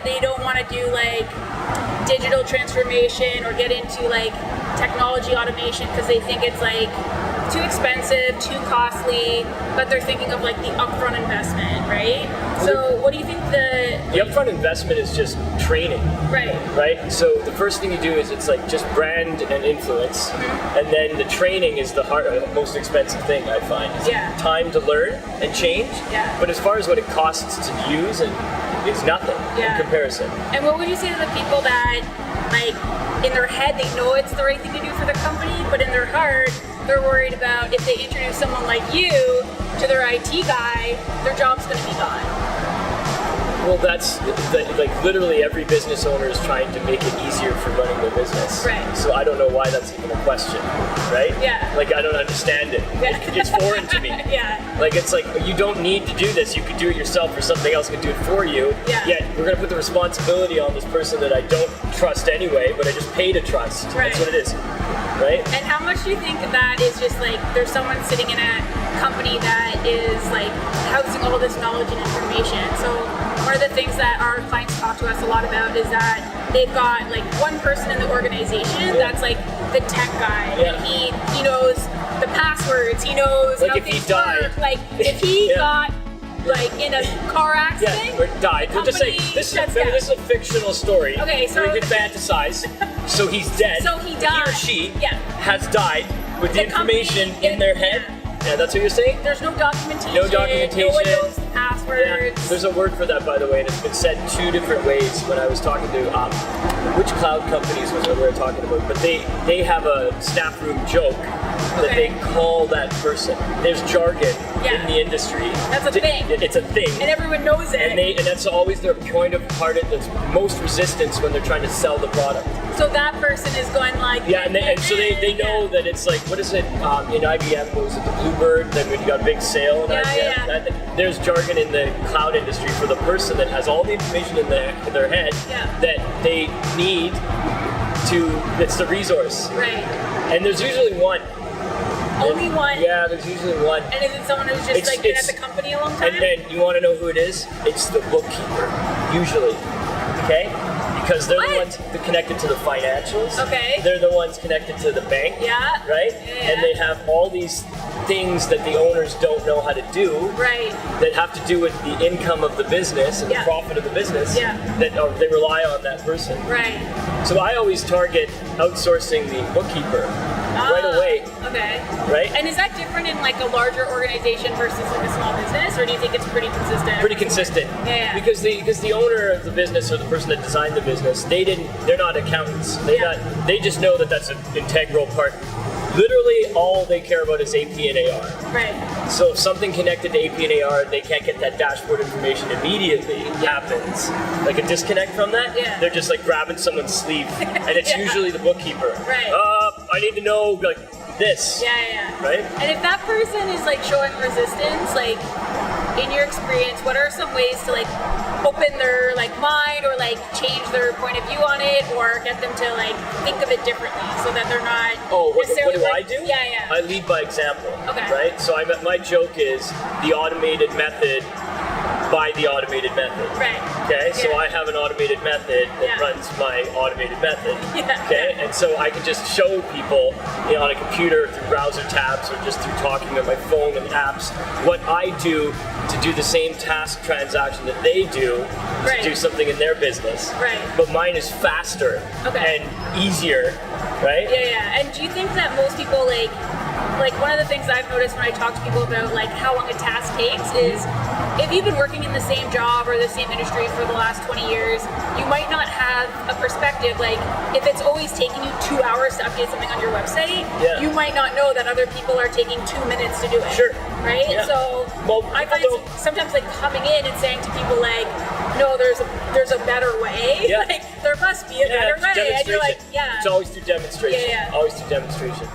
that they don't want to do like digital transformation or get into like technology automation because they think it's like too expensive, too costly, but they're thinking of like the upfront investment, right? So what do you think the upfront investment is just training, right? So the first thing you do is it's like just brand and influence, and then the training is the most expensive thing I find. Is time to learn and change. But as far as what it costs to use, it's nothing in comparison. And what would you say to the people that like in their head they know it's the right thing to do for the company, but in their heart they're worried about if they introduce someone like you to their IT guy, their job's going to be gone? Well, that's like literally every business owner is trying to make it easier for running their business. Right. So I don't know why that's even a question, right? Yeah. Like I don't understand it. It's foreign to me. Like it's like you don't need to do this. You could do it yourself, or something else could do it for you. Yet we're gonna put the responsibility on this person that I don't trust anyway, but I just pay to trust. Right. That's what it is. Right? And how much do you think that is just like there's someone sitting in a company that is like housing all this knowledge and information? So one of the things that our clients talk to us a lot about is that they've got like one person in the organization that's like the tech guy, and he knows the passwords, he knows like how if he things died, work. Like if he got like in a car accident, or died. We'll just say this is a fictional story. Okay, so we can fantasize. So he's dead. So he died. He or she has died with the information in their head. Yeah, that's what you're saying? There's no documentation. No documentation. No one knows the passwords. Yeah. There's a word for that, by the way, and it's been said two different ways when I was talking to, which cloud companies was it we were talking about, but they have a staff room joke that they call that person. There's jargon in the industry. That's a thing. It's a thing. And everyone knows it. And that's always their point of part that's most resistance when they're trying to sell the product. So that person is going like... and so they know that it's like, what is it, in IBM, was it the Bluebird, then when you got a big sale in IBM, there's jargon in the cloud industry for the person that has all the information in their head that they need to, it's the resource. Right. And there's usually one. Only one? Yeah, there's usually one. And is it someone who's just been at the company a long time? And then you want to know who it is? It's the bookkeeper, usually. Okay? Because they're the ones connected to the financials. Okay. They're the ones connected to the bank. Yeah. Right? Yeah. And they have all these things that the owners don't know how to do. Right. That have to do with the income of the business and the profit of the business. Yeah. That they rely on that person. Right. So I always target outsourcing the bookkeeper right away. Okay. Right? And is that different in like a larger organization versus like a small business, or do you think it's pretty consistent? Pretty consistent. Yeah. Because the owner of the business or the person that designed the business, they're not accountants. They just know that that's an integral part. Literally all they care about is AP and AR. Right. So if something connected to AP and AR, they can't get that dashboard information immediately, happens. Like a disconnect from that, they're just like grabbing someone's sleeve. And it's usually the bookkeeper. Right. I need to know like this. Yeah. Right? And if that person is like showing resistance, like in your experience, what are some ways to like open their like mind or like change their point of view on it, or get them to like think of it differently so that they're not what necessarily do like, I do? Yeah. I lead by example. Okay. Right? So my joke is the automated method by the automated method. Right. Okay, so I have an automated method that runs my automated method. Okay, and so I can just show people on a computer through browser tabs or just through talking on my phone and apps what I do to do the same task transaction that they do to do something in their business. Right. But mine is faster and easier, right? Yeah. And do you think that most people like one of the things I've noticed when I talk to people about like how long a task takes is if you've been working in the same job or the same industry for the last 20 years, you might not have a perspective. Like if it's always taking you 2 hours to update something on your website, you might not know that other people are taking 2 minutes to do it. Sure. Right? Yeah. So I find sometimes like coming in and saying to people like, no, there's a better way. Yeah. Like there must be a better way. And you're like, It's always through demonstration. Yeah. Always through demonstration.